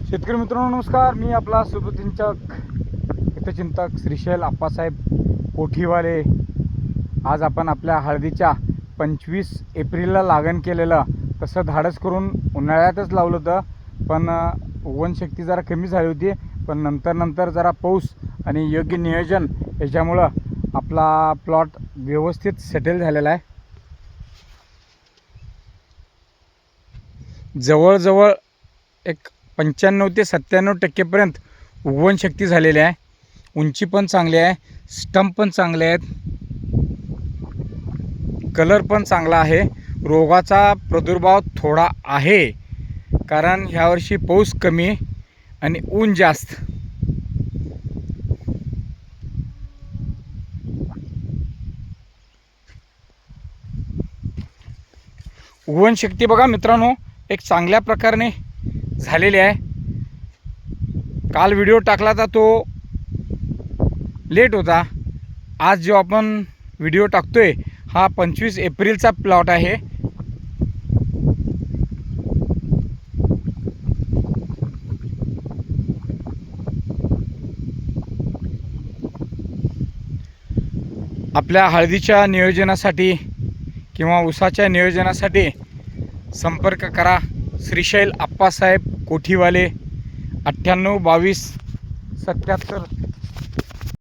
शेतकरी मित्रांनो नमस्कार. मी आपला शुभचिंतक हितचिंतक श्रीशैल आप्पासाहेब कोठीवाले. आज आपण आपल्या हळदीच्या 25 एप्रिलला लागण केलेलं तसं धाडस करून उन्हाळ्यातच लावलं होतं, पण उगवणशक्ती जरा कमी झाली होती. पण नंतर जरा पाऊस आणि योग्य नियोजन याच्यामुळं आपला प्लॉट व्यवस्थित सेटल झालेला आहे. जवळजवळ एक 95 ते 97% उगवणशक्ती झालेली आहे. उंची पण चांगली आहे, स्टंप पण चांगले आहेत, कलर पण चांगला आहे. रोगाचा प्रादुर्भाव थोडा आहे कारण ह्यावर्षी पाऊस कमी आणि ऊन जास्त. उगवणशक्ती बघा मित्रांनो एक चांगल्या प्रकारे झालेली आहे. काल व्हिडिओ टाकला तर तो लेट होता. आज जो आपण व्हिडिओ टाकतोय हा 25 एप्रिलचा प्लॉट आहे. आपल्या हळदीच्या नियोजनासाठी किंवा ऊसाच्या नियोजनासाठी संपर्क करा श्रीशैल आप्पासाहेब कोठीवाले. 98 22 77